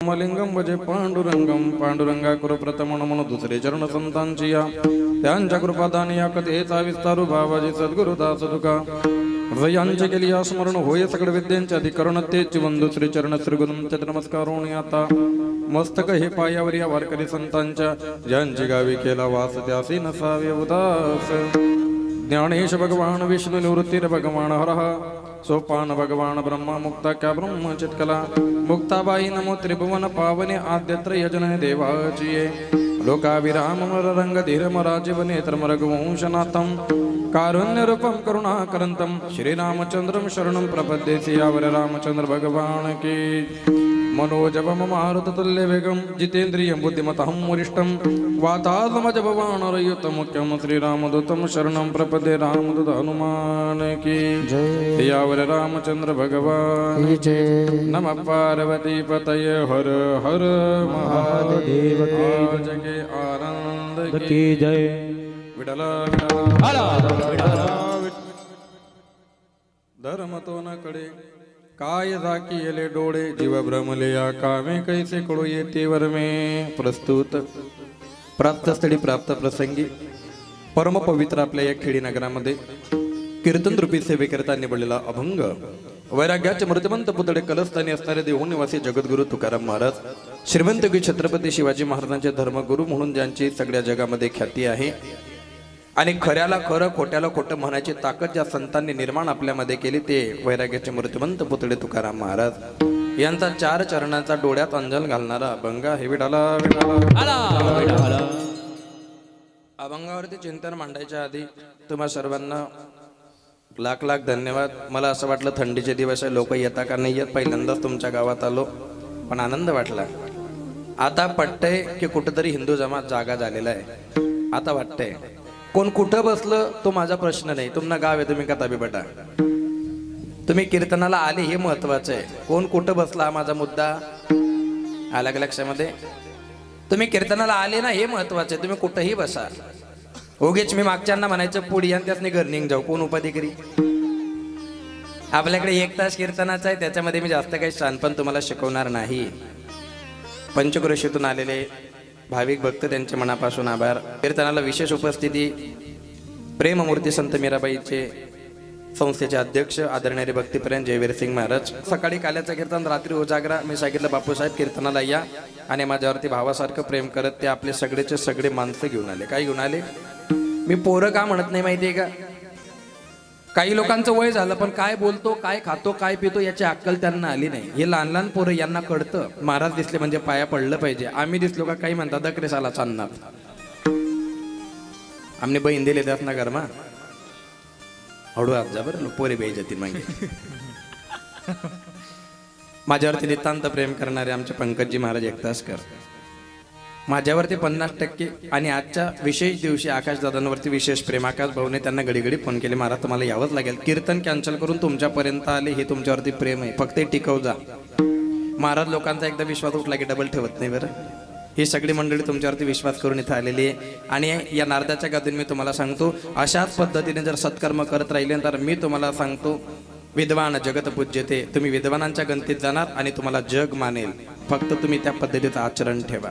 मलिंगम भजे पांडुरंगम पांडुरंगा कुरु प्रथम म्हणून दुसरे चरण संतांची या त्यांच्या कृपादानी या कथेचा विस्तारू भावाजी सद्गुरुदास तुका हृदयांचे केली या स्मरण होय सगळे विद्यांचे अधिकरण तेच बंधू श्री चरण श्री गुरूंचे नमस्कारोणी आता मस्तक हे पायावर या वारकरी संतांच्या ज्यांची गावी केला वास त्यासी नसावे उदास ज्ञानेश भगवान विष्णु निवृत्तीर भगवान हरः सोपान भगवान ब्रह्मा मुक्ता क्या ब्रह्म चित्कला मुक्ताबाई नमो त्रिभुवन पावने आद्यत्र यजन देवाची लोकाभिराम रंग धीरमराजीव नेत्रम रघुवंशनाथम कारुण्य रूपम करुणाकरंतम श्रीरामचंद्रम शरणं प्रपद्ये सियावर रामचंद्र भगवान की मनोजवम मारुततुल्य वेगम जितेंद्रियं बुद्धिमतां वरिष्ठं वातात्मजभवानरयुतं मुख्यं श्रीरामदूतं शरणं प्रपद्ये रामदूत हनुमान की सियावर रामचंद्र भगवान की जय। नमः पार्वती पतये हर हर महादेव की आनंद की जय। धर्म तो न कडे काय झाकीले डोळे जीव भ्रमले या कामे कैसे कडू येते वर्मे प्रस्तुत प्राप्त स्थळी प्राप्त प्रसंगी परम पवित्र आपल्या या खेडी नगरामध्ये कीर्तन रूपी सेवेकरता निवडलेला अभंग वैराग्याचे मृत्यवंत पुतळे कलस्थानी असणारे देऊळ निवासी जगद्गुरु तुकाराम महाराज श्रीमंत छत्रपती शिवाजी महाराजांचे धर्मगुरु म्हणून ज्यांची सगळ्या जगामध्ये ख्याती आहे आणि खऱ्याला खरं खोट्याला खोटं म्हणायची ताकद ज्या संतांनी निर्माण आपल्यामध्ये केली ते वैराग्याचे मूर्तिमंत पुतळे तुकाराम महाराज यांचा 4 चरणांचा डोळ्यात अंजन घालणारा अभंग हे विठाला अभंगावरती चिंतन मांडायच्या आधी तुम्हा सर्वांना लाख लाख धन्यवाद। मला असं वाटलं थंडीचे दिवस आहे लोक येता का नाही येत पहिल्यांदाच तुमच्या गावात आलो पण आनंद वाटला। आता पटतंय की कुठेतरी हिंदू जमात जागा झालेला आहे। आता वाटतंय कोण कुठं बसलं तो माझा प्रश्न नाही, तुम्हाला गाव आहे तुम्ही कथा बिबटा तुम्ही कीर्तनाला आले हे महत्वाचं आहे। कोण कुठं बसला हा माझा मुद्दा आला का लक्षामध्ये? तुम्ही कीर्तनाला आले ना हे महत्वाचं आहे। तुम्ही कुठंही बसा उगीच मी मागच्यांना म्हणायचं पुढे आणि त्यासनी घर निघ जाऊ कोण उपाधिकारी। आपल्याकडे 1 तास कीर्तनाचा आहे त्याच्यामध्ये मी जास्त काही शानपण तुम्हाला शिकवणार नाही। पंचक्रोशीतून आलेले भाविक भक्त त्यांचे मनापासून आभार। कीर्तनाला विशेष उपस्थिती प्रेममूर्ती संत मीराबाईचे संस्थेचे अध्यक्ष आदरणीय भक्तिप्रेम जयवीरसिंग महाराज। सकाळी काल्याचं कीर्तन रात्री उजागरा मी सांगितलं बापूसाहेब कीर्तनाला या आणि माझ्यावरती भावासारखं प्रेम करत ते आपले सगळेचे सगळे माणसं घेऊन आले। काय घेऊन आले? मी पोरं का म्हणत नाही माहितीये का? काही लोकांचं वय झालं पण काय बोलतो काय खातो काय पितो याची अक्कल त्यांना आली नाही। हे लहान लहान पोरं यांना कळतं महाराज दिसले म्हणजे पाया पडलं पाहिजे। आम्ही दिसलो का काही म्हणतात दकरे साला चालणार आमने बहीण दिले त्यात ना घरमा हळू आज जा बरं पोरे बाई जातील मागे। माझ्यावरती नितांत प्रेम करणारे आमचे पंकजी महाराज एकतासकर माझ्यावरती 50% आणि आजच्या विशेष दिवशी आकाश दादांवरती विशेष प्रेम। आकाश भाऊने त्यांना घडी घडी फोन केले महाराज तुम्हाला यावंच लागेल कीर्तन कॅन्सल करून तुमच्यापर्यंत आले हे तुमच्यावरती प्रेम आहे फक्त टिकव जा। महाराज लोकांचा एकदा विश्वास उठला की डबल ठेवत नाही बरं। ही सगळी मंडळी तुमच्यावरती विश्वास करून इथं आलेली आहे आणि या नारदाच्या गादीने मी तुम्हाला सांगतो अशाच पद्धतीने जर सत्कर्म करत राहिले तर मी तुम्हाला सांगतो विद्वान जगत पूज्यते तुम्ही विद्वानांच्या गणतीत जाणार आणि तुम्हाला जग मानेल फक्त तुम्ही त्या पद्धतीचं आचरण ठेवा।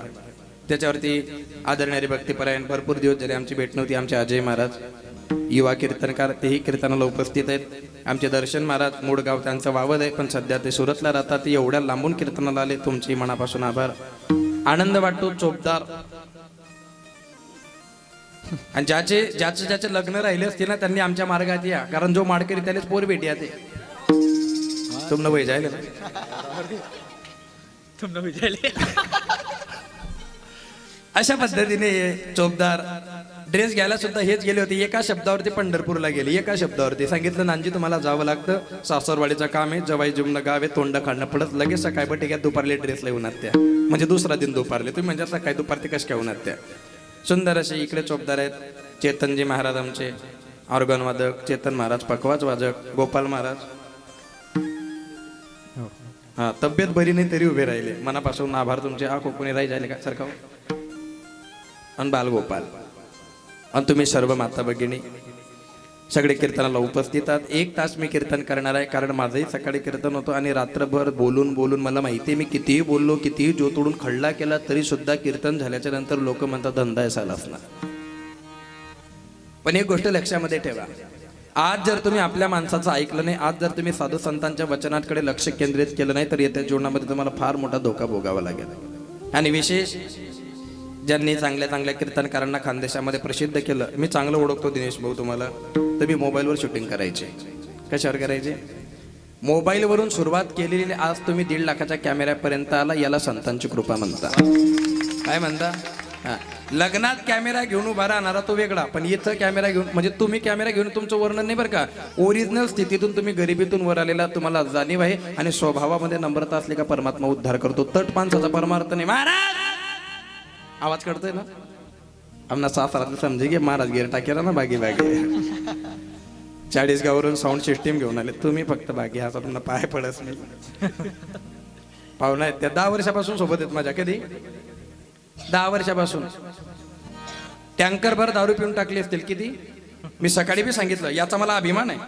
त्याच्यावरती आदरणीय भक्तिपरायण भरपूर दिवस झाले आमची भेट नव्हती। आमचे अजय महाराज युवा कीर्तनकार तेही कीर्तनाला उपस्थित आहेत। आमचे दर्शन महाराज मूळ गाव त्यांचं वावद आहे पण सध्या ते सुरतला राहतात। ते एवढ्या लांबून कीर्तनाला आले तुमची मनापासून आभार। आनंद वाटतो चोपदार आणि ज्याचे लग्न राहिले असते ना त्यांनी आमच्या मार्गात या कारण जो माडकरी त्यालाच पोर भेटी आते तुमनं वय जायला अशा पद्धतीने चोपदार ड्रेस घ्यायला सुद्धा हेच गेले होते। एका शब्दावरती पंढरपूरला गेले एका शब्दावरती सांगितलं नानजी तुम्हाला जावं लागतं सासरवाडीचं काम आहे जवाई जुमणं गाव आहे तोंड काढणं पडत लगेच सकाळी बट घ्या दुपारले ड्रेस लावून त्या म्हणजे दुसरा दिन दुपारले तुम्ही म्हणजे सकाळी दुपारते कश काय होणार त्या सुंदर असे इकडे चोपदार आहेत चेतनजी महाराज आमचे ऑर्गन वादक चेतन महाराज पकवाज वादक गोपाल महाराज हा तब्येत बरी नाही तरी उभे राहिले मनापासून आभार तुमचे। हा कोणी राही जायले का सरका आणि बालगोपाल आणि तुम्ही सर्व माता भगिनी सगळे कीर्तनाला उपस्थित आहात. 1 तास मी कीर्तन करणार आहे, कारण माझंही सकाळी कीर्तन होतं आणि रात्रभर बोलून बोलून मला माहिती आहे मी कितीही बोललो, कितीही जो तोडून खडला केला तरी सुद्धा कीर्तन झाल्याच्या नंतर लोक म्हणतात धंदा असायला असणार. पण एक गोष्ट लक्षामध्ये ठेवा, आज जर तुम्ही आपल्या माणसाचं ऐकलं नाही, आज जर तुम्ही साधू संतांच्या वचनांकडे लक्ष केंद्रित केलं नाही, तर येत्या जीवनामध्ये तुम्हाला फार मोठा धोका भोगावा लागेल. आणि विशेष ज्यांनी चांगल्या चांगल्या कीर्तनकारांना खानदेशामध्ये प्रसिद्ध केलं, मी चांगलं ओळखतो दिनेश भाऊ तुम्हाला, तर मी मोबाईलवर शूटिंग करायचे. कशावर करायचे? मोबाईलवरून सुरुवात केलेली, आज तुम्ही 1.5 लाखाच्या कॅमेऱ्यापर्यंत आला, याला संतांची कृपा म्हणता. काय म्हणता? हां, लग्नात कॅमेरा घेऊन उभा राहणारा तो वेगळा, पण इथं कॅमेरा घेऊन, म्हणजे तुम्ही कॅमेरा घेऊन तुमचं वर्णन नाही बरं का, ओरिजिनल स्थितीतून तुम्ही गरिबीतून वर आलेला तुम्हाला जाणीव आहे. आणि स्वभावामध्ये नम्रता असली का परमात्मा उद्धार करतो. तट माणसाचा परमार्थ नाही. महाराज आवाज काढतोय ना, आमना सासरात समजे की महाराज गिर टाकेला ना बागी बागी. 40 गावावरून साऊंड सिस्टीम घेऊन आले तुम्ही, फक्त बागी हा तुम्हाला पाय पडत नाही. पाहुणा आहेत त्या 10 वर्षापासून सोबत आहेत माझ्या. कधी? 10 वर्षापासून. टँकर भर दारू पिऊन टाकली असतील. किती? मी सकाळी बी सांगितलं, याचा मला अभिमान आहे.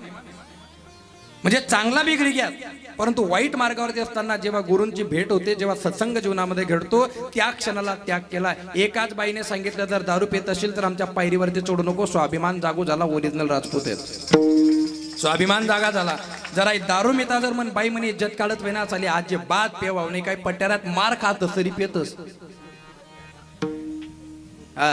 म्हणजे चांगला बिगडी घ्या, परंतु वाईट मार्गावरती असताना जेव्हा गुरूंची भेट होते, जेव्हा सत्संग जीवनामध्ये घडतो, त्या क्षणाला त्याग केला. एकाच बाईने सांगितलं, जर दारू पित असेल तर आमच्या पायरीवरती चढू नको, स्वाभिमान जागू झाला. ओरिजिनल राजपूत आहेत, स्वाभिमान जागा झाला. जरा दारू मिता जर मन बाई म्हणे इज्जत काढत वेना चाली, आज जे बाद पेवाव नाही, काही पट्ट्यारात मार खात तरी पेतच. हा,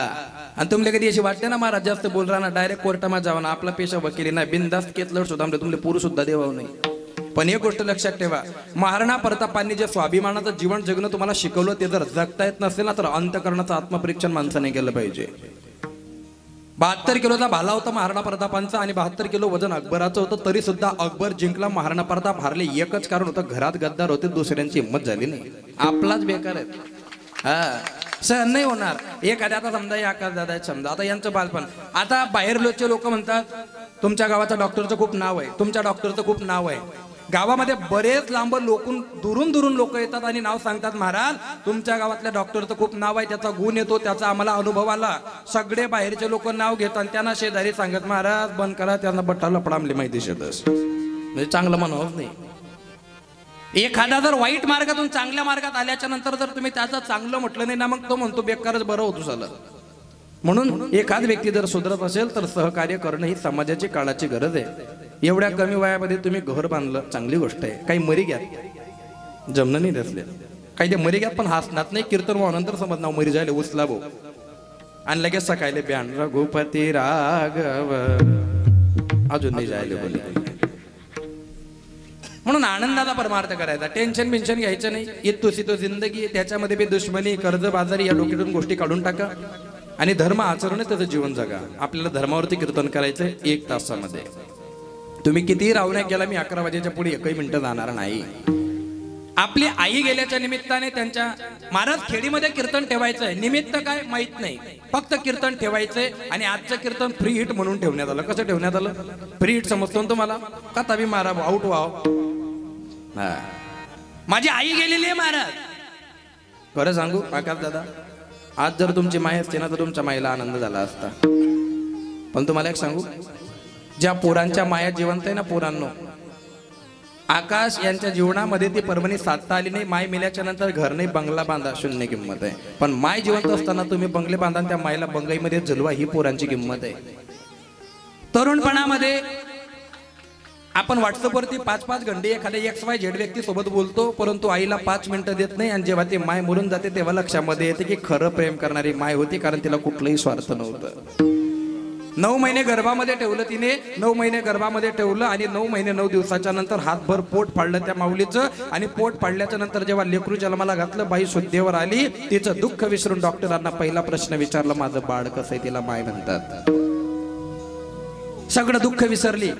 आणि तुमले कधी अशी वाटते ना महाराज जास्त बोल राहा ना, डायरेक्ट कोर्टामध्ये जावा ना, आपला पेशा वकिली नाही, बिनधास्त केतलड सुद्धा तुमले पुरुष सुद्धा देवाव नाही. पण एक गोष्ट लक्षात ठेवा, महाराणा प्रतापांनी जे स्वाभिमानाचं जीवन जगणं तुम्हाला शिकवलं, ते जर जगता येत नसेल ना, तर अंतःकरणाचं आत्मपरीक्षण माणसाने केलं पाहिजे. 72 किलोचा भाला होता महाराणा प्रतापांचा आणि 72 किलो वजन अकबराचं होतं, तरी सुद्धा अकबर जिंकला, महाराणा प्रताप हारले. एकच कारण होतं, घरात गद्दार होते, दुसऱ्यांची हिंमत झाली नाही. आपलाच बेकार आहे. हा, सहन नाही होणार. एखाद्या आता समजा आकाश दादा समजा, आता यांचं बालपण, आता बाहेर लोकचे लोक म्हणतात तुमच्या गावाच्या डॉक्टरचं खूप नाव आहे, तुमच्या डॉक्टरचं खूप नाव आहे. गावामध्ये बरेच लांब लोकून दुरून दुरून लोक येतात आणि नाव सांगतात, महाराज तुमच्या गावातल्या डॉक्टरचं खूप नाव आहे, त्याचा गुण येतो, त्याचा आम्हाला अनुभव आला. सगळे बाहेरचे लोक नाव घेतात, त्यांना शेजारी सांगत, महाराज बंद करा, त्यांना बट्टा लपडामले माहिती शेतस. म्हणजे चांगलं म्हणावंच नाही. एखादा जर वाईट मार्गातून चांगल्या मार्गात आल्याच्या नंतर जर तुम्ही त्याचं चांगलं म्हटलं नाही ना, मग तो म्हणतो बेकारच बरं होतो झालं. म्हणून एखाद व्यक्ती जर सुधरत असेल तर सहकार्य करणं ही समाजाची काळाची गरज आहे. एवढ्या कमी वयामध्ये तुम्ही घर बांधलं, चांगली गोष्ट आहे. काही मरी घ्यात जमणं नाही नसले, काही ते मरी घ्यात पण हसणार नाही. कीर्तन व्हावनंतर समज नाव मरी जायला उचला भाऊ, आणि लगेच सकाळी ब्यान रघुपती राघव अजून नाही जायला बोले. म्हणून आनंदाचा परमार्थ करायचा, टेन्शन बिन्शन घ्यायचं नाही. येतोसी तो जिंदगी, त्याच्यामध्ये बी दुश्मनी कर्ज बाजारी या डोक्यातून गोष्टी काढून टाका आणि धर्म आचरण त्याचं जीवन जगा. आपल्याला धर्मावरती कीर्तन करायचंय 1 तासामध्ये. तुम्ही कितीही रावण्या केला, मी 11 वाजेच्या पुढे 1 मिनिटं जाणार नाही. आपली आई गेल्याच्या निमित्ताने त्यांच्या महाराज खेडीमध्ये कीर्तन ठेवायचंय. निमित्त काय माहित नाही, फक्त कीर्तन ठेवायचंय. आणि आजचं कीर्तन फ्री हिट म्हणून ठेवण्यात आलं. कसं ठेवण्यात आलं? फ्री हिट समजतो तुम्हाला का? तभी मारा आउट व्हाव. माझी आई गेलेली आहे महाराज. खरं सांगू आकाश दादा, आज जर तुमची माय असते ना, तर तुमच्या माईला आनंद झाला असता. पण तुम्हाला एक सांगू, ज्या पोरांच्या माया जिवंत आहे ना पोरांनो, आकाश यांच्या जीवनामध्ये ती परभणी साधता आली नाही. माय मेल्याच्या नंतर घर नाही, बंगला बांधा, शून्य किंमत आहे. पण माय जिवंत असताना तुम्ही बंगले बांधा, त्या मायला बंगईमध्ये जलवा, ही पोरांची किंमत आहे. तरुणपणामध्ये आपण व्हॉट्सअपवरती 5-5 घंटे एखाद्या XYZ व्यक्ती सोबत बोलतो, परंतु आईला 5 मिनिटं देत नाही. आणि जेव्हा ती माय मरून जाते तेव्हा लक्षामध्ये येते की खरं प्रेम करणारी माय होती, कारण तिला कुठलंही स्वार्थ नव्हतं. 9 महिने गर्भामध्ये ठेवलं तिने, 9 महिने गर्भामध्ये ठेवलं आणि 9 महिने 9 दिवसाच्या नंतर हातभर पोट फाडलं त्या माऊलीचं. आणि पोट फाडल्याच्या नंतर जेव्हा लेकरू जन्माला घातलं, बाई शुद्धीवर आली. तिचं दुःख विसरून डॉक्टरांना पहिला प्रश्न विचारला, माझं बाळ कसं आहे? तिला माय म्हणतात. सगळं दुःख विसरली.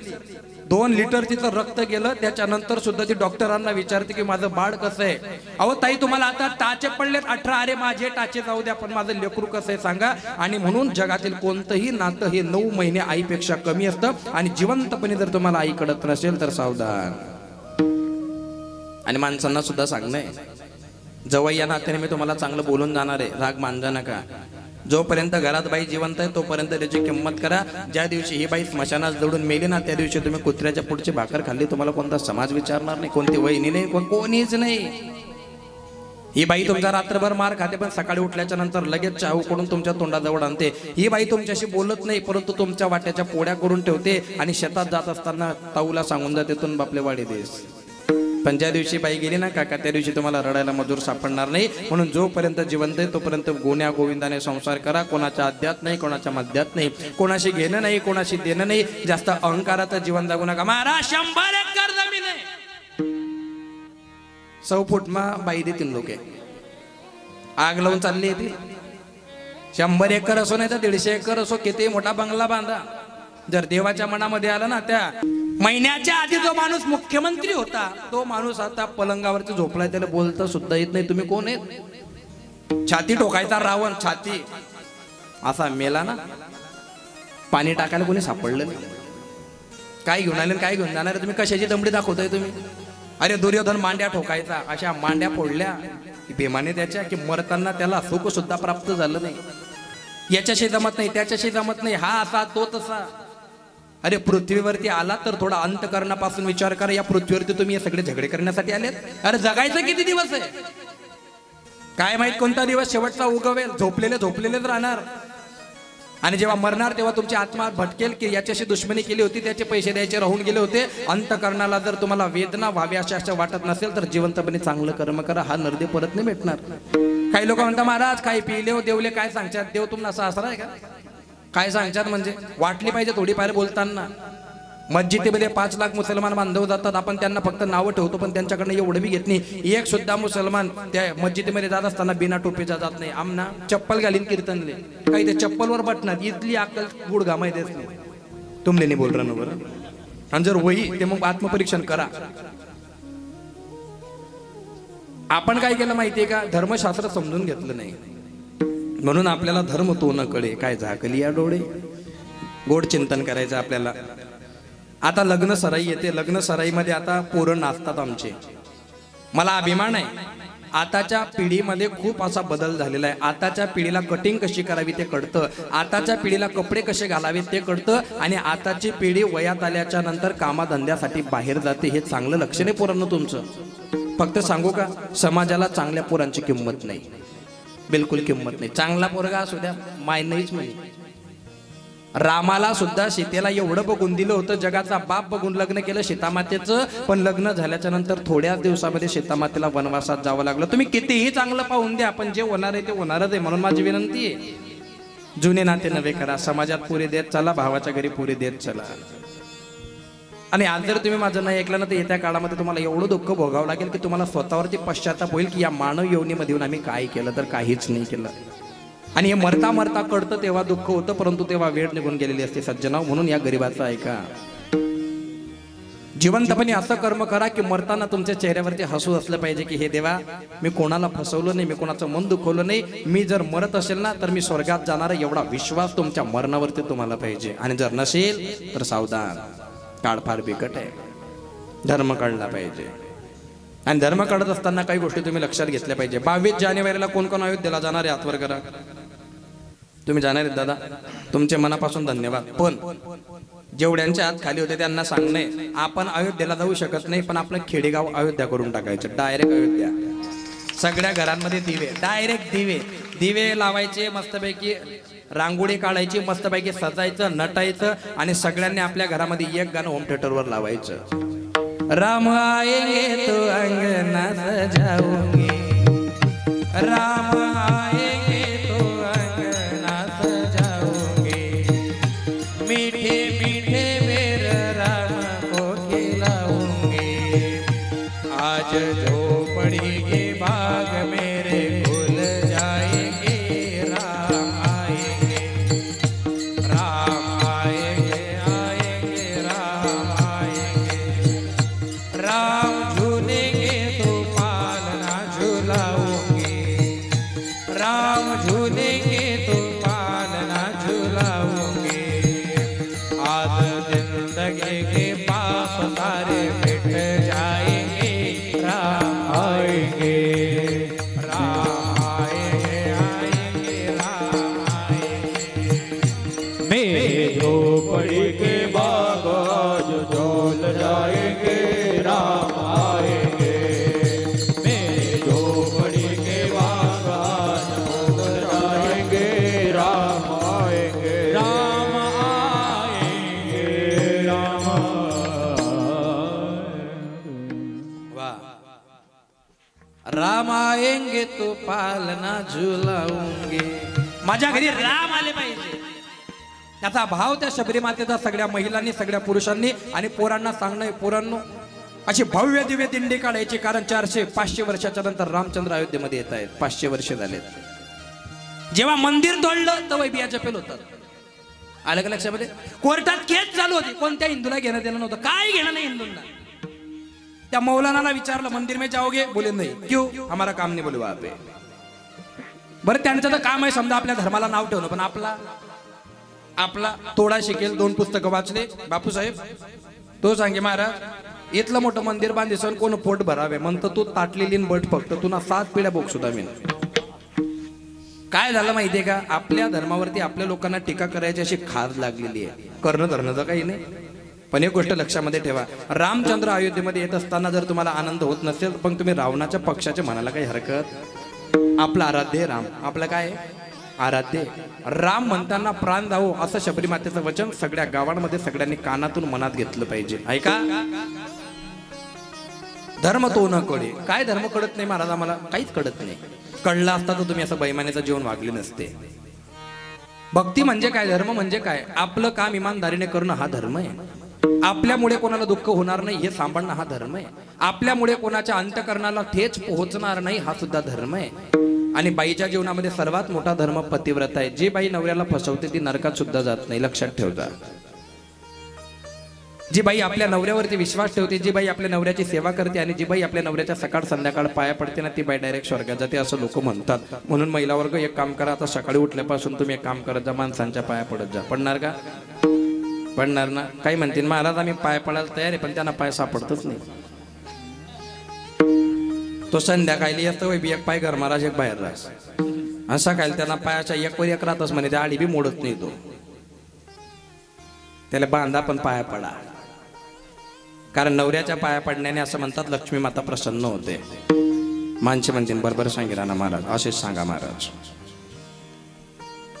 2 लिटर तिचं रक्त गेलं, त्याच्यानंतर सुद्धा ती डॉक्टरांना विचारते की माझं बाळ कसं आहे? अहो ताई, तुम्हाला आता टाचे पडलेत 18, अरे माझे टाचे जाऊ द्या, पण माझं लेकरू कसं आहे सांगा. आणि म्हणून जगातील कोणतंही नातं हे 9 महिने आईपेक्षा कमी असतं. आणि जिवंतपणे जर तुम्हाला आई कळत नसेल तर सावधान. आणि माणसांना सुद्धा सांगणं आहे, जवळ या नात्याने मी तुम्हाला चांगलं बोलून जाणार आहे, राग मानजा नका. जोपर्यंत घरात बाई जिवंत आहे तोपर्यंत त्याची किंमत करा. ज्या दिवशी ही बाई स्मशानात जडून मेली ना त्या दिवशी तुम्ही कुत्र्याच्या पुढची भाकर खाल्ली तुम्हाला कोणता समाज विचारणार नाही, कोणती वहिनी नाही, कोणीच नाही. ही बाई तुमचा रात्रभर मार खाते पण सकाळी उठल्याच्या नंतर लगेच चहा उकडून तुमच्या तोंडाजवळ आणते. ही बाई तुमच्याशी बोलत नाही परंतु तुमच्या वाट्याच्या पोळ्या करून ठेवते आणि शेतात जात असताना ताऊला सांगून जाते तुम बापले वाडी देस. पण ज्या दिवशी बाई गेली ना काका त्या दिवशी तुम्हाला रडायला मजूर सापडणार नाही. म्हणून जोपर्यंत जिवंत आहे तोपर्यंत गोण्या गोविंदाने संसार करा. कोणाच्या आद्यात नाही, कोणाच्या मध्यात नाही, कोणाशी घेणं नाही, कोणाशी देणं नाही. जास्त अहंकाराचं जीवन जगू नका. महाराज 100 एकर जमीन आहे 100 फूट मा बाई देतील लोके आग लावून चालली येतील. 100 एकर असो नाही तर 150 एकर असो किती मोठा बंगला बांधा. जर देवाच्या मनामध्ये आला ना त्या महिन्याच्या आधी जो माणूस मुख्यमंत्री होता तो माणूस आता पलंगावरती झोपलाय त्याला बोलता सुद्धा येत नाही. तुम्ही कोण आहेत? छाती ठोकायचा रावण छाती असा मेला ना. पाणी टाकायला कोणी सापडलं नाही. काय घेऊन आले काय घेऊन जाणार तुम्ही? कशाची दमडी दाखवताय तुम्ही? अरे दुर्योधन मांड्या ठोकायचा अशा मांड्या फोडल्या बेमाने त्याच्या की मरताना त्याला सुख सुद्धा प्राप्त झालं नाही. याच्याशी जमत नाही त्याच्याशी जमत नाही, हा असा तो तसा. अरे पृथ्वीवरती आला तर थोडा अंतकरणापासून विचार करा. या पृथ्वीवरती तुम्ही हे सगळे झगडे करण्यासाठी आलेत? अरे जगायचं किती दिवस आहे? काय माहित कोणता दिवस शेवटचा उगवेल. झोपलेलेच राहणार. आणि जेव्हा मरणार तेव्हा तुमची आत्मा भटकेल की याच्याशी दुश्मनी केली होती त्याचे पैसे द्यायचे राहून गेले होते. अंतकरणाला जर तुम्हाला वेदना व्हावी अशा वाटत नसेल तर जिवंतपणे चांगलं कर्म करा. हा नरदे परत नाही भेटणार. काही लोक म्हणतात महाराज काही पिले हो देवले काय सांगतात? देव तुम्हाला सासरा आहे का? काय सांगतात म्हणजे वाटली पाहिजे थोडीफार बोलताना. मस्जिदीमध्ये 5 लाख मुसलमान बांधव जातात. आपण त्यांना फक्त नावं ठेवतो पण त्यांच्याकडनं एवढं बी घेत नाही. एक सुद्धा मुसलमान त्या मस्जिदीमध्ये जात असताना बिना टोपीचा जात नाही. आमना चप्पल घालीन कीर्तनले काही ते चप्पलवर बटणार इथली अक्कल गुडघा माहिती नाही. तुमले नाही बोल रहा बरं. आणि जर वही ते मग आत्मपरीक्षण करा. आपण काय केलं माहितीये का? धर्मशास्त्र समजून घेतलं नाही म्हणून आपल्याला धर्म तो न कळे. काय झाकली या डोळे. गोड चिंतन करायचं आपल्याला. आता लग्न सराई येते. लग्न सराईमध्ये आता पोरं नाचतात आमचे. मला अभिमान आहे. आताच्या पिढीमध्ये खूप असा बदल झालेला आहे. आताच्या पिढीला कटिंग कशी करावी ते कळतं. आताच्या पिढीला कपडे कसे घालावेत ते कळतं. आणि आताची पिढी वयात आल्याच्या नंतर कामाधंद्यासाठी बाहेर जाते. हे चांगलं लक्ष नाही पोरांनो तुमचं. फक्त सांगू का समाजाला चांगल्या पोरांची किंमत नाही, बिलकुल किंमत नाही. चांगला पोरगा असू द्या माय नाहीच म्हणे. रामाला सुद्धा सीतेला एवढं बघून दिलं होतं. जगाचा बाप बघून लग्न केलं सीतामातेचं. पण लग्न झाल्याच्या नंतर थोड्याच दिवसामध्ये सीतामातेला वनवासात जावं लागलं. तुम्ही कितीही चांगलं पाहून द्या पण जे होणार आहे ते होणारच आहे. म्हणून माझी विनंती आहे जुने नाते नवे करा. समाजात पुरे देत चला, भावाच्या घरी पुरे देत चला. आणि आज जर तुम्ही माझं नाही ऐकलं ना तर येत्या काळामध्ये तुम्हाला एवढं दुःख भोगावं लागेल की तुम्हाला स्वतःवरती पश्चाताप होईल की या मानव योनीमध्ये येऊन आम्ही काय केलं तर काहीच नाही केलं. आणि हे मरता मरता कळतं तेव्हा दुःख होतं परंतु तेव्हा वेळ निघून गेलेली असते सज्जनाव. म्हणून या गरीबाचं ऐका. जिवंतपणे असं कर्म करा की मरताना तुमच्या चेहऱ्यावरती हसू असलं पाहिजे की हे देवा मी कोणाला फसवलं नाही, मी कोणाचं मन दुखवलं नाही. मी जर मरत असेल ना तर मी स्वर्गात जाणार एवढा विश्वास तुमच्या मरणावरती तुम्हाला पाहिजे. आणि जर नसेल तर सावधान, काळ फार बिकट आहे. धर्म काढला पाहिजे. आणि धर्म काढत असताना काही गोष्टी तुम्ही लक्षात घेतल्या पाहिजे. 22 जानेवारीला कोण कोण अयोध्येला जाणार आहे? हातवर करा. तुम्ही जाणार आहेत दादा? तुमचे मनापासून धन्यवाद. पण जेवढ्यांच्या हात खाली होते त्यांना सांगणे आपण अयोध्येला जाऊ शकत नाही पण आपलं खेडेगाव अयोध्या करून टाकायचं. डायरेक्ट अयोध्या. सगळ्या घरांमध्ये दिवे, डायरेक्ट दिवे लावायचे, मस्तपैकी रांगोळी काढायची, मस्तपैकी सजायचं, नटायचं आणि सगळ्यांनी आपल्या घरामध्ये एक गाणं होम थिएटरवर लावायचं. राम आएंगे तो अंगना सजाऊंगे, राम आएंगे तो अंगना सजाऊंगे, मीठे मीठे बेर राम को खिलाऊंगे, आज झोपड़ी के बाग मेरे खुल जाएंगे, राम आएंगे, राम आएंगे, आएंगे राम आएंगे, राम झूलेंगे तो पालना झूलाओगे, आएंगे तो पालना झुलाऊंगे. माझ्या घरी राम आले पाहिजे त्याचा भाव त्या शबरी मातेचा सगळ्या महिलांनी सगळ्या पुरुषांनी आणि पोरांना सांगणं. पोरांनो अशी भव्य दिव्य दिंडी काढायची, कारण 400-500 वर्षाच्या नंतर रामचंद्र अयोध्येमध्ये येत आहेत. 500 वर्ष झालेत. जेव्हा मंदिर तोडलं तर बियाच्या पेल होतात. आलं का लक्षामध्ये? कोर्टात केस चालू होती, कोणत्या हिंदूला घेणं देणं नव्हतं. काय घेणं नाही हिंदूंना. त्या मौलानाला विचारलं मंदिर में जाओगे? बोले नाही. क्यों? हमारा काम नहीं बोले वहां पे. बरं त्यांचं तर काम आहे समजा आपल्या धर्माला नाव ठेवणं, पण आपला तोडा शिकेल. 2 पुस्तकं वाचले बापूसाहेब. तो सांगे महाराज इथलं मोठं मंदिर बांधिसन कोण पोट भरावे म्हणतं तू ताटलेली बट फक्त तुला 7 पिढ्या बोक सुद्धा मी. काय झालं माहितीये का? आपल्या धर्मावरती आपल्या लोकांना टीका करायची अशी खाज लागलेली आहे. करणं धरणं काही नाही. पण एक गोष्ट लक्षामध्ये ठेवा, रामचंद्र अयोध्येमध्ये येत असताना जर तुम्हाला आनंद होत नसेल पण तुम्ही रावणाच्या पक्षाचे म्हणायला काही हरकत. आपला आराध्य राम. आपलं काय आराध्य राम म्हणताना प्राण जावो असं शबरी मातेचं वचन सगळ्या गावांमध्ये सगळ्यांनी कानातून मनात घेतलं पाहिजे. ऐका, धर्म तो न कळे. काय धर्म कळत नाही महाराज? आम्हाला काहीच कळत नाही. कळला असता तर तुम्ही असं बैमानेचं जीवन वागले नसते. भक्ती म्हणजे काय? धर्म म्हणजे काय? आपलं काम इमानदारीने करणं हा धर्म आहे. आपल्यामुळे कोणाला दुःख होणार नाही हे सांभाळणं हा धर्म आहे. आपल्यामुळे कोणाच्या अंतकरणाला ठेच पोहोचणार नाही हा सुद्धा धर्म आहे. आणि बाईच्या जीवनामध्ये सर्वात मोठा धर्म पतिव्रता आहे. जी बाई नवऱ्याला फसवते ती नरकात सुद्धा जात नाही. लक्षात ठेवता. जी बाई आपल्या नवऱ्यावरती विश्वास ठेवते, जी बाई आपल्या नवऱ्याची सेवा करते आणि जी बाई आपल्या नवऱ्याच्या सकाळ संध्याकाळ पाया पडते ना, ती बाई डायरेक्ट स्वर्गात जाते असं लोक म्हणतात. म्हणून महिला वर्ग एक काम करा, आता सकाळी उठल्यापासून तुम्ही एक काम करत जा, माणसांच्या पाया पडत जा. पडणार का? पडणार ना? काही म्हणतील महाराज आम्ही पाय पडायला तयार आहे, पण त्यांना पाय सापडतच नाही. तो संध्याकाळी असतो एक पाय घर महाराज एक बाहेर राहस असा काय त्यांना पायाच्या एकवर एक राहतच म्हणे. त्या आडी बी मोडत नाही. तो त्याला बांधा पण पाया पडा, कारण नवऱ्याच्या पाया पडण्याने असं म्हणतात लक्ष्मी माता प्रसन्न होते. माणसे म्हणतील बरोबर सांगितलं ना महाराज, असेच सांगा महाराज.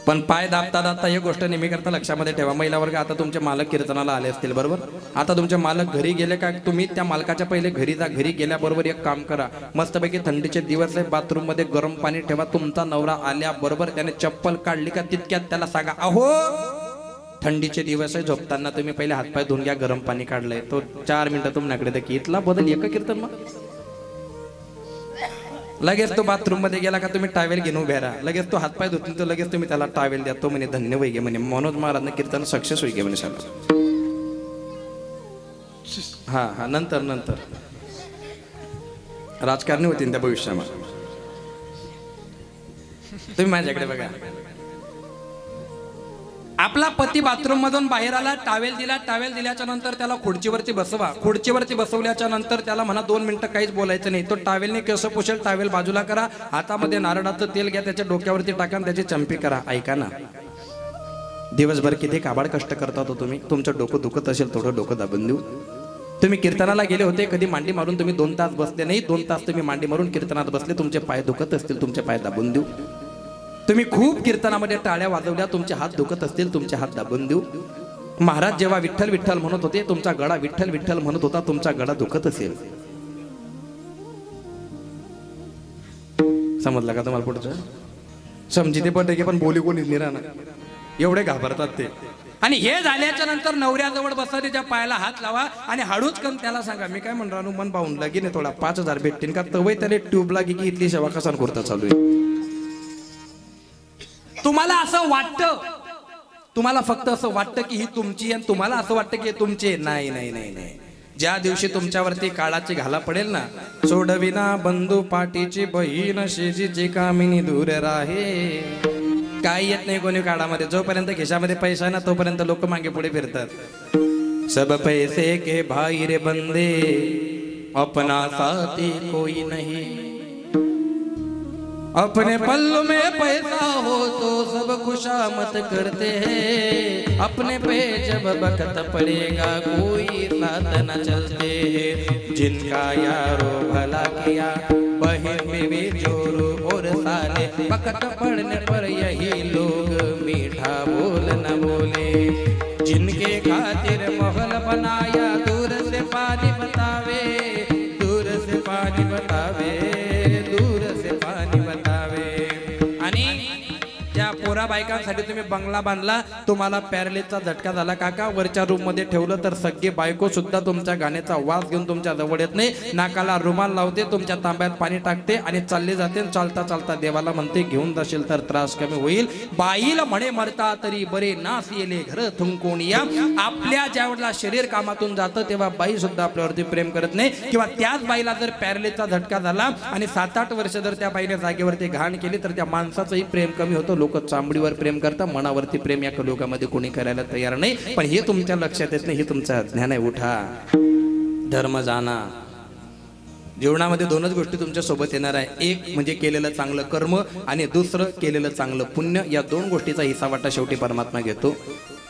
पण पाय दाबता दाबता एक गोष्ट नेहमी करता लक्षामध्ये ठेवा. महिला वर्ग आता तुमचे मालक कीर्तनाला आले असतील बरोबर. आता तुमचे मालक घरी गेले का तुम्ही त्या मालकाच्या पहिले घरी जा. घरी गेल्याबरोबर एक काम करा, मस्तपैकी थंडीचे दिवस आहे, बाथरूम मध्ये गरम पाणी ठेवा. तुमचा नवरा आल्याबरोबर त्याने चप्पल काढली का तितक्यात त्याला सांगा अहो थंडीचे दिवस आहे, झोपताना तुम्ही पहिले हातपाय धुवून घ्या, गरम पाणी काढलंय. तो 4 मिनिटं तुमच्याकडे की इथला बदल एक कीर्तन. मग लगेच तो बाथरूम मध्ये गेला का तुम्ही टावेल घेऊन उभ्या राहा. लगेच तो हातपाय धुतून तो लगेच तुम्ही त्याला टावेल द्या. तो म्हणे धन्य वैगे म्हणे मनोज महाराज कीर्तन सक्सेस होई गे म्हणे साहेब. हा नंतर राजकारणी होती त्या भविष्यामध्ये. तुम्ही माझ्याकडे बघा. आपला पती बाथरूम मधून बाहेर आला, टावेल दिला. टावेल दिल्याच्या नंतर त्याला खुर्चीवरती बसवा. खुर्चीवरती बसवल्याच्या नंतर त्याला म्हणा 2 मिनिटं काहीच बोलायचं नाही. तो टावेलने केस पुशेल, टावेल बाजूला करा, हातामध्ये नारळाचं तेल घ्या, त्याच्या डोक्यावरती टाका, त्याची चंपी करा. ऐका ना, दिवसभर किती काबाड कष्ट करता तो तुम्ही. तुमचं डोकं दुखत असेल थोडं डोकं दाबून देऊ. तुम्ही कीर्तनाला गेले होते, कधी मांडी मारून तुम्ही 2 तास बसले नाही. 2 तास तुम्ही मांडी मारून कीर्तनात बसले. तुमचे पाय दुखत असतील, तुमचे पाय दाबून देऊ. तुम्ही खूप कीर्तनामध्ये टाळ्या वाजवल्या, तुमचे हात दुखत असतील, तुमचे हात दाबून देऊ. महाराज जेव्हा विठ्ठल विठ्ठल म्हणत होते, तुमचा गळा विठ्ठल विठ्ठल म्हणत होता, तुमचा गळा दुखत असेल. समजलं का तुम्हाला? पुढचं समजिते पडते पण बोली कोणी नाही राहणार, एवढे घाबरतात ते. आणि हे झाल्याच्या नंतर नवऱ्याजवळ बसा, त्याच्या पायाला हात लावा आणि हळूच कम त्याला सांगा मी काय म्हणणार मन पाहून लगीन थोडा 5000 भेटतील का तवय त्याला ट्यूब लागी की इथली सेवा कसा करता चालू आहे. तुम्हाला असं वाटतं, तुम्हाला फक्त असं वाटतं की ही तुमची आणि तुम्हाला असं वाटतं की तुमचे. नाही नाही नाही नाही. ज्या दिवशी तुमच्यावरती काळाची घाला पडेल ना, सोडविना बंधू पाठीची बहीण शेजीची कामिनी दूर राहे. काय येत नाही कोणी काळामध्ये. जोपर्यंत खिशामध्ये पैसा ना तोपर्यंत लोक मागे पुढे फिरतात. सब पैसे के भाई रे बंदे अपना साथी कोई नहीं. अपने पल्लों में पैसा हो तो सब खुशामत करते हैं. अपने पे जब बखत पड़ेगा कोई साथ न चलते हैं. जिनका यारो भला किया बहन बीवी जोरू और साले, बखत पड़ने पर यही लोग मीठा बोल न बोले. जिनके खातिर महल बनाया दूर से पानी बतावे, दूर से पानी बतावे, दूर से एवढा बायकांसाठी तुम्ही बंगला बांधला, तुम्हाला पॅरालिसचा झटका झाला काका, वरच्या रूम मध्ये ठेवलं तर सगळी बायको सुद्धा तुमच्या गाण्याचा वास घेऊन तुमच्या जवळ येत नाही, नाकाला रुमाल लावते, तुमच्या तांब्यात पाणी टाकते आणि चालले जाते. चालता चालता देवाला म्हणते घेऊन जाशील तर त्रास कमी होईल. बाईला म्हणे मरता तरी बरे, नास येले घर थुंकून या. आपल्या ज्यावेळेला शरीर कामातून जातं तेव्हा बाई सुद्धा आपल्यावरती प्रेम करत नाही. किंवा त्याच बाईला जर पॅरालिसचा झटका झाला आणि 7-8 वर्ष जर त्या बाईने जागेवरती घाण केली तर त्या माणसाचंही प्रेम कमी होतं. लोक चांबडीवर प्रेम करतात, मनावरती प्रेम या कलियुगामध्ये कोणी करायला तयार नाही. पण हे तुमच्या लक्षात येत नाही, हे तुमचं अज्ञान आहे. उठा, धर्म जाणा. जीवनामध्ये 2च गोष्टी तुमच्या सोबत येणार आहे, एक म्हणजे केलेलं चांगलं कर्म आणि दुसरं केलेलं चांगलं पुण्य. या 2 गोष्टीचा हिस्सावाटा शेवटी परमात्मा घेतो.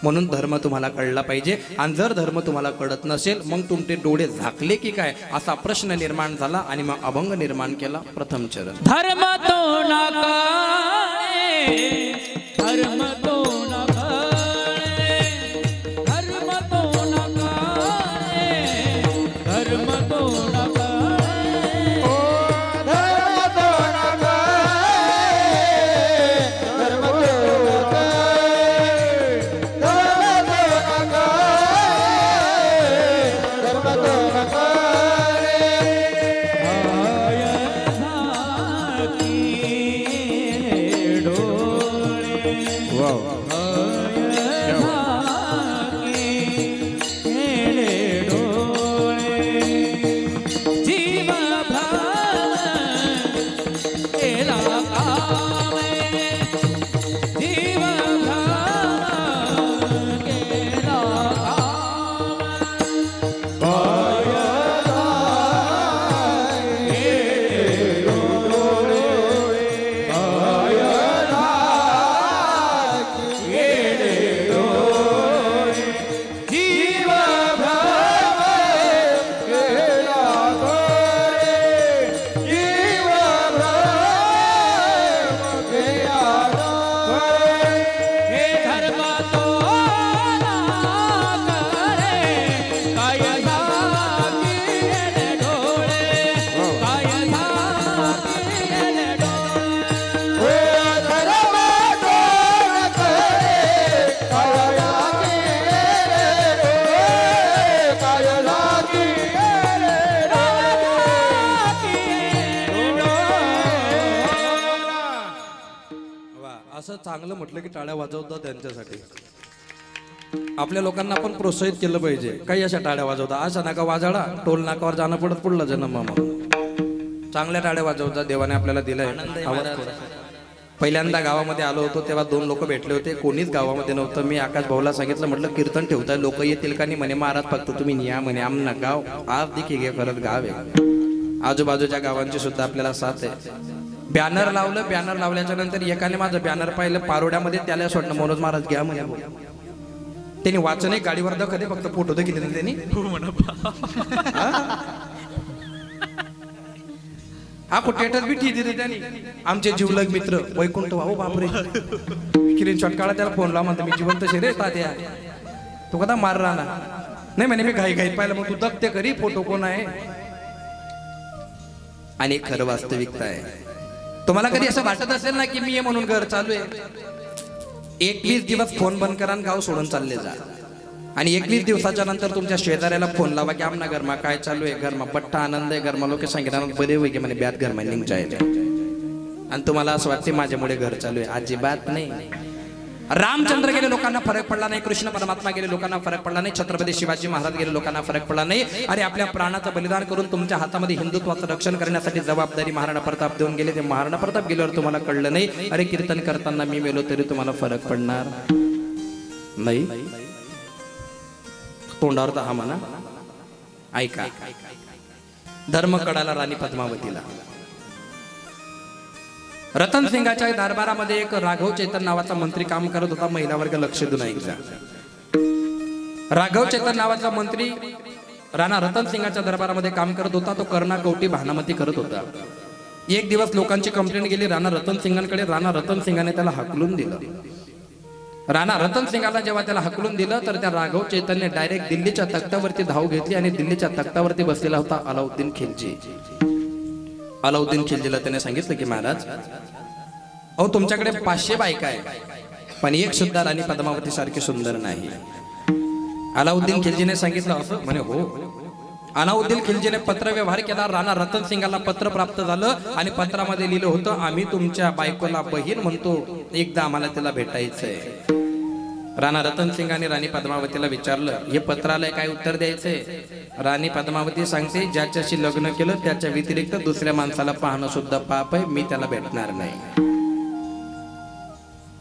म्हणून धर्म तुम्हाला कळला पाहिजे. आणि जर धर्म तुम्हाला कळत नसेल मग तुमचे डोळे झाकले की काय असा प्रश्न निर्माण झाला आणि मग अभंग निर्माण केला. प्रथम चरण धर्म तो ना कळे, धर्म तो ना कळे, धर्म तो ना कळे, धर्म तो ना कळे. असं चांगलं म्हटलं की टाळ्या वाजवतात त्यांच्यासाठी. आपल्या लोकांना आपण प्रोत्साहित केलं पाहिजे. काही अशा टाळ्या वाजवता, अशा नाका वाजाडा, टोल नाकावर जाणं पडत पुढला जन्म. चांगल्या टाळ्या वाजवतात, देवाने आपल्याला दिलाय. पहिल्यांदा गावामध्ये आलो होतो तेव्हा 2 लोक भेटले होते, कोणीच गावामध्ये नव्हतं. मी आकाश भाऊला सांगितलं, म्हटलं कीर्तन ठेवताय, लोक येतील का नाही? म्हणे महाराज फक्त तुम्ही या म्हणे, आमना गाव आज देखील घे करत गाव आहे. आजूबाजूच्या गावांची सुद्धा आपल्याला साथ आहे. बॅनर लावलं, बॅनर लावल्याच्या नंतर एकाने माझं बॅनर पाहिलं पारोड्यामध्ये, त्याला सोडणं मनोज महाराज घ्या म्हणे. त्यांनी वाचन एक गाडीवर दाखवते, फक्त फोटो तर केले त्यांनी. हा स्टेटस बी ठीक दिले त्यांनी. आमचे जीवलग मित्र वैकुंठ भाऊ, बापरे स्क्रीनशॉट काढा, त्याला फोन लावा, म्हणतो मी जिवंत शे तात्या, तो कदा मार राहणार नाही म्हणे. मी घाई घाईत पाहिलं, मग तू दत्ते करी फोटो कोण आहे. आणि खरं वास्तविकता आहे. तुम्हाला कधी असं वाटत असेल ना की मी ये म्हणून घर चालू आहे, 21 दिवस फोन बंद करा, गाव सोडून चालले जा. आणि 21 दिवसाच्या नंतर तुमच्या शेजाऱ्याला फोन लावा की आमना घरमा काय चालू आहे, घरमा पट्टा आनंद आहे, घरमा लोक सांगितलं बरे होई म्हणे ब्यात घरमा निघ जायचे. आणि तुम्हाला असं वाटते माझ्यामुळे घर चालू आहे. अजिबात नाही. रामचंद्र गेले लोकांना फरक पडला नाही, कृष्ण परमात्मा गेले लोकांना फरक पडला नाही, छत्रपती शिवाजी महाराज गेले लोकांना फरक पडला नाही. आणि आपल्या प्राणाचं बलिदान करून तुमच्या हातामध्ये हिंदुत्वाचं रक्षण करण्यासाठी जबाबदारी महाराणा प्रताप देऊन गेले. ते महाराणा प्रताप गेल्यावर तुम्हाला कळलं नाही, अरे कीर्तन करताना मी मेलो तरी तुम्हाला फरक पडणार नाही. तोंडावर तर हा म्हणा. ऐका, धर्म कळाला राणी पद्मावतीला. रतन सिंगाच्या दरबारामध्ये एक राघव चेतन नावाचा मंत्री काम करत होता. महिला वर्ग लक्ष देऊन ऐकला. राघव चेतन नावाचा मंत्री राणा रतन सिंगाच्या दरबारामध्ये काम करत होता. तो कर्णा कवटी भानामती करत होता. एक दिवस लोकांची कंप्लेंट गेली राणा रतन सिंगांकडे. राणा रतन सिंगाने त्याला हकलून दिलं. राणा रतन सिंगाला जेव्हा त्याला हकलून दिलं तर त्या राघव चैतन्यने डायरेक्ट दिल्लीच्या तख्तावरती धाव घेतली आणि दिल्लीच्या तख्तावरती बसलेला होता अलाउद्दीन खिलजी. अलाउद्दीन खिलजीला त्याने सांगितलं की महाराज, अहो तुमच्याकडे 500 बायका आहे, पण एक सुद्धा राणी पद्मावती सारखी सुंदर नाही. अलाउद्दीन खिलजीने सांगितलं असं म्हणे हो. अलाउद्दीन खिलजीने पत्र व्यवहार केला. राणा रतन सिंगाला पत्र प्राप्त झालं आणि पत्रामध्ये लिहिलं होतं, आम्ही तुमच्या बायकोला बहीण म्हणतो, एकदा आम्हाला त्याला भेटायचंय. राणा रतन सिंगाने राणी पद्मावतीला विचारलं, हे पत्राला काय उत्तर द्यायचंय? राणी पद्मावती सांगते, ज्याच्याशी लग्न केलं त्याच्या व्यतिरिक्त दुसऱ्या माणसाला पाहणं सुद्धा पाप आहे, मी त्याला भेटणार नाही.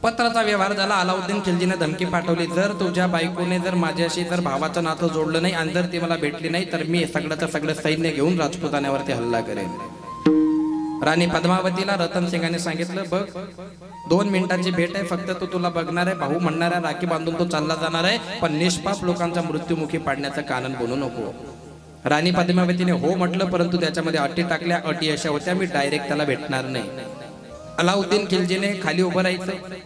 पत्राचा व्यवहार झाला. अलाउद्दीन खिलजीने धमकी पाठवली, जर तुझ्या बायकोने जर माझ्याशी जर भावाचं नातं जोडलं नाही आणि जर ती मला भेटली नाही तर मी सगळ्याचं सगळं सैन्य घेऊन राजपुतान्यावरती हल्ला करेन. राणी पद्मावतीला रतन सिंगाने सांगितलं, बघ 2 मिनिटांची भेट आहे, फक्त तो तुला बघणार आहे, भाऊ म्हणणार आहे, राखी बांधून तो चालला जाणार आहे, पण निष्पाप लोकांचा मृत्युमुखी पाडण्याचं कारण बनू नको. राणी पद्मावतीने हो म्हटलं, परंतु त्याच्यामध्ये अटी टाकल्या. अटी अशा होत्या, मी डायरेक्ट त्याला भेटणार नाही. अलाउद्दीन खिलजीने खाली उभं राहायचं,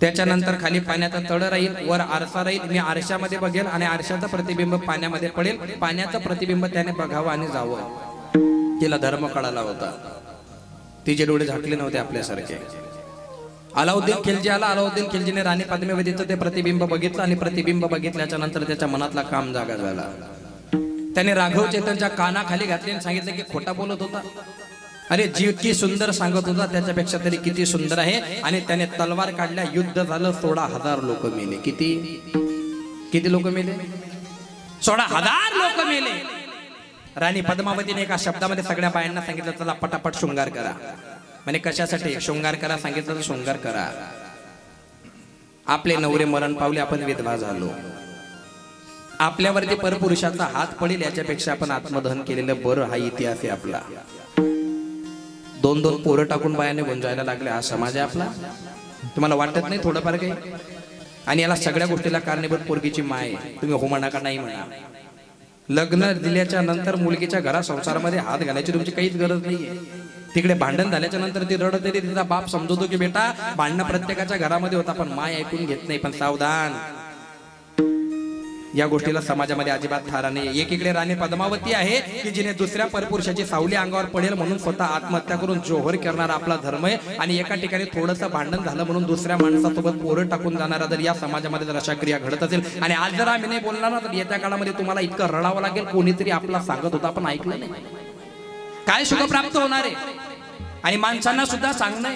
त्याच्यानंतर खाली पाण्याचा तळ राहील, वर आरसा राहील, मी आरशामध्ये बघेल आणि आरशाचं प्रतिबिंब पाण्यामध्ये पडेल, पाण्याचं प्रतिबिंब त्याने बघावं आणि जावं. तिला धर्म कळाला होता, तिचे डोळे झाकले नव्हते आपल्यासारखे. अलाउद्दीन खिलजी आला. अलाउद्दीन खिलजीने राणी पद्मावतीचं ते प्रतिबिंब बघितलं आणि प्रतिबिंब बघितल्याच्या नंतर त्याच्या मनातला काम जागा झाला. त्याने राघव चेतनच्या कानाखाली घातले आणि सांगितलं की खोटा बोलत होता. अरे जितकी सुंदर सांगत होता त्याच्यापेक्षा तरी किती सुंदर आहे. आणि त्याने तलवार काढल्या, युद्ध झालं, 16,000 लोक मेले. किती लोक मेले? 16,000 लोक मेले. राणी पद्मावतीने एका शब्दामध्ये सगळ्या बायांना सांगितलं, चला पटापट शृंगार करा. म्हणजे कशासाठी शृंगार करा सांगितलं तर शृंगार करा. आपले नवरे मरण पावले, आपण विधवा झालो, आपल्यावरती परपुरुषाचा हात पडेल याच्यापेक्षा आपण आत्मदहन केलेलं बरं. हा इतिहास आहे आपला. 2-2 पोरं टाकून बायाने गुंजायला लागले. हा समाज आहे आपला. तुम्हाला वाटत नाही थोडंफार काही? आणि याला सगळ्या गोष्टीला कारणीभूत पोरगीची माय. तुम्ही हो म्हणा का नाही म्हणा, लग्न दिल्याच्या नंतर मुलगीच्या घरा संसारामध्ये हात घालायची तुमची काहीच गरज नाहीये. तिकडे भांडण झाल्याच्या नंतर ती रडत येते, तिचा बाप समजवतो की बेटा भांडणं प्रत्येकाच्या घरामध्ये होता, पण माय ऐकून घेत नाही. पण सावधान, या गोष्टीला समाजामध्ये अजिबात थारा नाही. एकीकडे राणी पद्मावती आहे की जिने दुसऱ्या परपुरुषाची सावली अंगावर पडेल म्हणून स्वतः आत्महत्या करून जोहर करणारा आपला धर्म आहे. आणि एका ठिकाणी थोडंसं भांडण झालं म्हणून दुसऱ्या माणसासोबत पोरं टाकून जाणारा जर या समाजामध्ये जर अशा क्रिया घडत असेल, आणि आज जर आम्ही नाही बोलणार ना तर येत्या काळामध्ये तुम्हाला इतकं रडावं लागेल. कोणीतरी आपला सांगत होता पण ऐकलं नाही. काय सुख प्राप्त होणार आहे? आणि माणसांना सुद्धा सांगणं,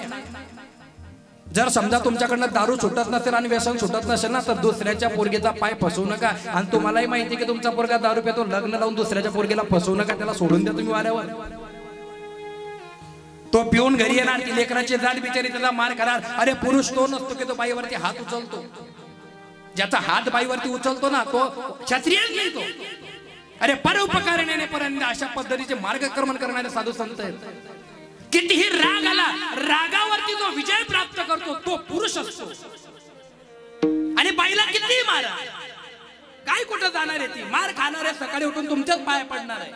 जर समजा तुमच्याकडनं दारू सुटत नसेल आणि व्यसन सुटत नसेल ना तर दुसऱ्याच्या पोरगीचा पाय फसवू नका. आणि तुम्हालाही माहिती की तुमचा पोरगा दारू पितो, लग्न लावून दुसऱ्याच्या पोरगीला फसवू नका, त्याला सोडून द्या तुम्ही वाऱ्यावर. तो पिऊन घरी येणार, ती लेकराची जाड बिचारी त्याला मार करणार. अरे पुरुष तो नसतो की तो बाईवरती हात उचलतो. ज्याचा हात बाईवरती उचलतो ना तो क्षत्रियच नाही तो. अरे परोपकारिणे पर्यंत अशा पद्धतीचे मार्गक्रमण करणारे साधू संत आहेत. कितीही राग आला, रागावरती जो विजय प्राप्त करतो तो पुरुष असतो. आणि बाईला कितीही मारा, काय कुठं जाणार आहे? ती मार खाणार आहे, सकाळी उठून तुमच्याच पाया पडणार आहे.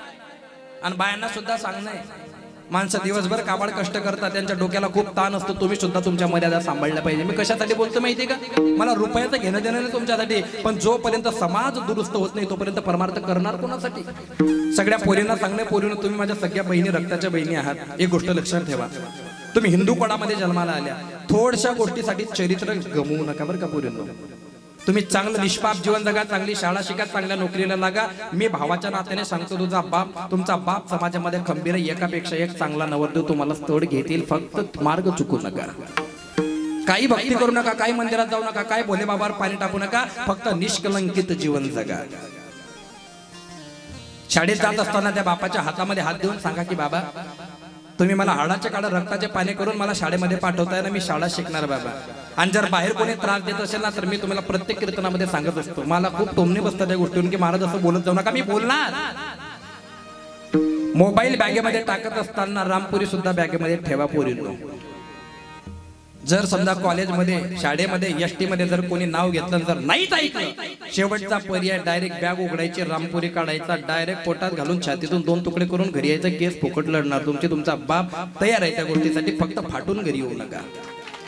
आणि बायांना सुद्धा सांगणं आहे, माणसं दिवसभर काबाड कष्ट करतात, त्यांच्या डोक्याला खूप ताण असतो. तुम्ही सुद्धा तुमच्या मर्यादा सांभाळल्या पाहिजे. मी कशासाठी बोलतो माहितीये का? मला रुपयाचं घेणं देणं नाही तुमच्यासाठी, पण जोपर्यंत समाज दुरुस्त होत नाही तोपर्यंत परमार्थ करणार कोणासाठी? सगळ्या पोरींना सांगणे, पोरींना तुम्ही माझ्या सगळ्या बहिणी, रक्ताच्या बहिणी आहात. एक गोष्ट लक्षात ठेवा, तुम्ही हिंदू कोणामध्ये जन्माला आल्या, थोडशा गोष्टीसाठी चरित्र गमवू नका बरं का पोरींनो. तुम्ही चांगलं निष्पाप जीवन जगा, चांगली शाळा शिका, चांगल्या नोकरीला लागा. मी भावाच्या नात्याने सांगतो, तुमचा बाप समाजामध्ये खंबीर आहे. एकापेक्षा एक चांगला नवरदेव तुम्हाला स्थळ घेतील. फक्त मार्ग चुकू नका. काही भक्ती करू नका, काही मंदिरात जाऊ नका, काही भोले बाबावर पाणी टाकू नका. फक्त निष्कलंकित जीवन जगा. शाळेत जात असताना त्या बापाच्या हातामध्ये हात देऊन सांगा की बाबा तुम्ही मला हाडाचे काढ रक्ताचे पाणी करून मला शाळेमध्ये पाठवताय ना, मी शाळा शिकणार बाबा. आणि जर बाहेर कोणी त्रास देत असेल ना तर मी तुम्हाला प्रत्येक कीर्तनामध्ये सांगत असतो, मला खूप टोमणे बसतात त्या गोष्टीवरून की महाराज असं बोलत जाऊ नका. मी बोलणार. मोबाईल बॅगेमध्ये टाकत असताना रामपुरी सुद्धा बॅगेमध्ये ठेवा पोरींनो. जर समजा कॉलेजमध्ये, शाळेमध्ये, एसटी मध्ये जर कोणी नाव घेतलं जर नाहीच ऐकलं, शेवटचा पर्याय डायरेक्ट बॅग उघडायची, रामपुरी काढायचा, डायरेक्ट पोटात घालून छातीतून 2 तुकडे करून घरी यायचं. केस फुकट लढणार. तुमचा बाप तयार आहे त्या गोष्टीसाठी. फक्त फाटून घरी येऊ नका,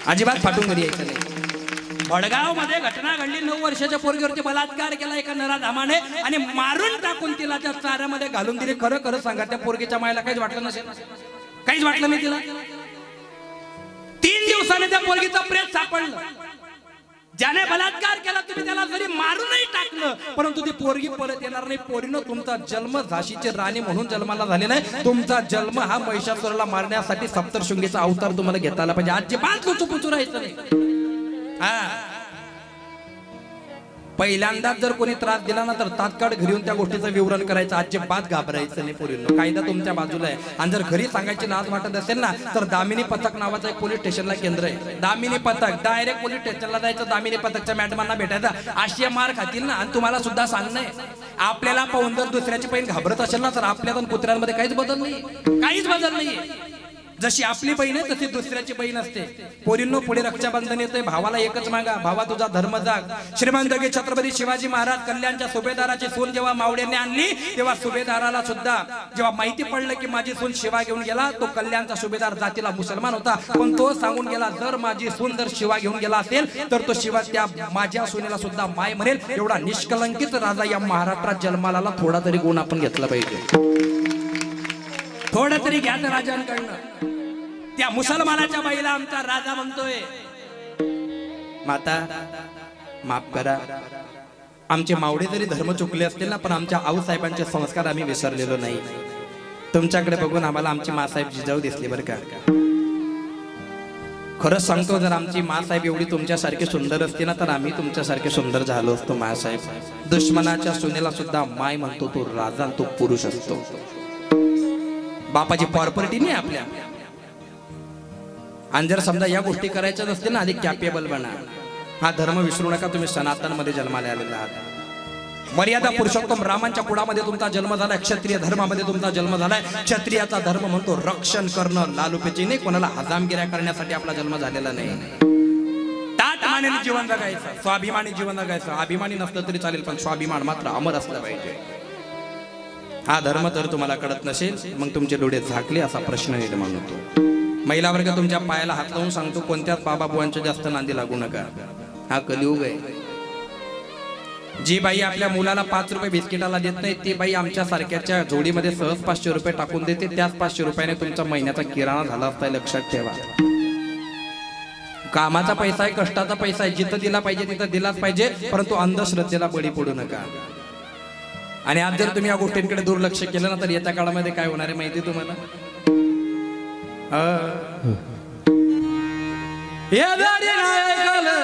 अजिबात फाटून घरी यायचं नाही. वडगाव मध्ये घटना घडली. 9 वर्षाच्या पोरगीवरती बलात्कार केला एका नराधामाने आणि मारून टाकून तिला त्या चाऱ्यामध्ये घालून दिली. खरं खरं सांगा, त्या पोरगीच्या मायला काहीच वाटलं नसेल? काहीच वाटलं नाही तिला. 3 दिवस दिवसाने त्या पोरगीचं प्रेत सापडलं. ज्याने बलात्कार केला तुम्ही त्याला जरी मारूनही टाकलं, परंतु ती पोरगी परत येणार नाही. पोरीनं तुमचा जन्म झाशीची राणी म्हणून जन्माला झालेला आहे. तुमचा जन्म हा महिषासुराला मारण्यासाठी सप्तशृंगीचा अवतार तुम्हाला घेता आला पाहिजे. अजिबात लुचूपुचू राहायचं नाही. हा, पहिल्यांदाच जर कोणी त्रास दिला ना तर तात्काळ घरी येऊन त्या गोष्टीचं विवरण करायचं. अजिबात घाबरायचं नाही पोरींनो. कायदा तुमच्या बाजूला आहे. आणि जर घरी सांगायची लाज वाटत असेल ना तर दामिनी पथक नावाचं एक पोलीस स्टेशनला केंद्र आहे. दामिनी पथक डायरेक्ट पोलीस स्टेशनला जायचं, दामिनी पथकच्या मॅडमांना भेटायचं. अशी मार खातील ना. आणि तुम्हाला सुद्धा सांगणं आहे, आपल्याला पाहून जर दुसऱ्याची बहीण घाबरत असेल ना तर आपल्या पण कुत्र्यांमध्ये काहीच बदल नाही, काहीच बदल नाही. जशी आपली बहीण आहे तशी दुसऱ्याची बहीण असते. पोरींनो पुढे रक्षाबंधन येतोय. भावाला एकच मागा, भावा तुझा धर्म जाग. श्रीमंत छत्रपती शिवाजी महाराज कल्याणच्या सुभेदाराची सून जेव्हा मावळ्यांनी आणली तेव्हा सुभेदाराला सुद्धा जेव्हा माहिती पडलं की माझी सून शिवा घेऊन गेला, तो कल्याणचा सुभेदार जातीला मुसलमान होता, पण तो सांगून गेला जर माझी सून जर शिवा घेऊन गेला असेल तर तो शिवा त्या माझ्या सुनेला सुद्धा माय म्हणेल. एवढा निष्कलंकित राजा या महाराष्ट्रात जन्माला आला. थोडा तरी गुण आपण घेतला पाहिजे. थोडा तरी घ्या त्या राजांकडनं. त्या मुसलमानाच्या बाईला आमचा राजा म्हणतोय. माता माफ करा, आमचे मावडे जरी धर्म चुकले असतील ना पण आमच्या आऊसाहेबांचे संस्कार आम्ही विसरलेलो नाही. तुमच्याकडे बघून आम्हाला आमची मासाहेब जिजाऊ दिसली बरं का. खरंच सांगतो, जर आमची मासाहेब एवढी तुमच्यासारखी सुंदर असते ना तर आम्ही तुमच्यासारखे सुंदर झालो असतो. मासाहेब दुश्मनाच्या सुनेला सुद्धा माय म्हणतो. तो राजा, तो पुरुष असतो. बापाची प्रॉपर्टी नाही आपल्या. आणि जर समजा या गोष्टी करायच्या नसतील ना आधी कॅपेबल बना. हा धर्म विसरू नका. तुम्ही सनातन मध्ये जन्माला आलेला आहात. मर्यादा पुरुषोत्तम रामांच्या कुळामध्ये तुमचा जन्म झालाय. क्षत्रिय धर्मामध्ये तुमचा जन्म झालाय. क्षत्रियाचा धर्म म्हणतो रक्षण करणं, लालुपेची नाही, कोणाला हजामगिऱ्या करण्यासाठी आपला जन्म झालेला नाही. ताटमानेने जीवन जगायचं, स्वाभिमानी जीवन जगायचं. अभिमानी नसलं तरी चालेल पण स्वाभिमान मात्र अमर असलं पाहिजे. हा धर्म जर तुम्हाला कळत नसेल मग तुमचे डोळे झाकले असा प्रश्न निर्माण होतो. महिला वर्ग तुमच्या पायाला हात लावून सांगतो, कोणत्याच बाबा बुवांच्या जास्त नांदी लागू नका. हा कलियुग आहे. जी बाई आपल्या मुलाला 5 रुपये बिस्किटाला देत नाही ती बाई आमच्या सारख्याच्या जोडीमध्ये सहज 500 रुपये टाकून देते. त्याच 500 रुपयाने तुमचा महिन्याचा किराणा झाला असता. लक्षात ठेवा. कामाचा पैसा आहे, कष्टाचा पैसा आहे. जिथं दिला पाहिजे तिथं दिलाच पाहिजे, परंतु अंधश्रद्धेला बळी पडू नका. आणि आज जर तुम्ही या गोष्टींकडे दुर्लक्ष केलं ना तर येत्या काळामध्ये काय होणार आहे माहिती तुम्हाला. हे दारी नाही ऐकलं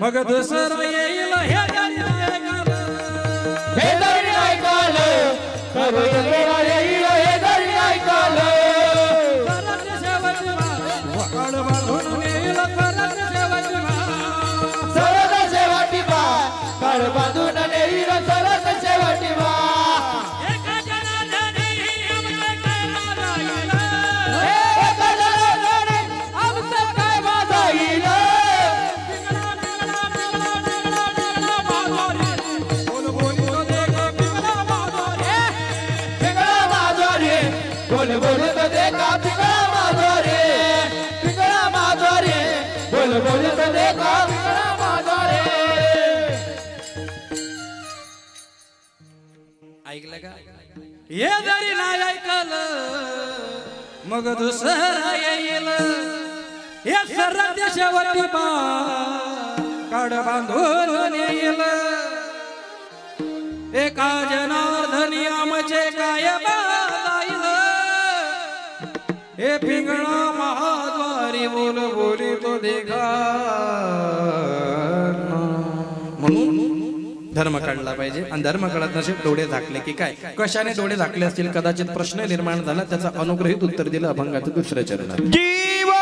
मग दुसरं येईल. हे दारी नाही ऐकलं, हे दारी नाही ऐकलं, करू दुसरं येईल. हे दारी नाही ऐकलं, सरस शेवटी बा, काळ बांधून नेईल. सरस शेवटी बा, सरस शेवटी बा, काळ बांधून नेईल. सरस शेवटी बा. बोल बोल तो देखा पिंगला माधोरे, पिंगला माधोरे. बोल बोल तो देखा पिंगला माधोरे. ऐकलं का. हे जरी नाही ऐकलं मग दुसरं येईल. हे सरळ शेवटी बा, काळ बांधून येईल. एका जनार्दनी आमचे काय हे पिंगळा महाद्वारी बोल बोली तो देखा. म्हणून धर्म काढला पाहिजे. आणि धर्म कळत नसेल डोळे झाकले की काय. कशाने डोळे झाकले असतील कदाचित प्रश्न निर्माण झाला. त्याचा अनुग्रहित उत्तर दिलं अभंगाचं दुसऱ्या चरणात. जीव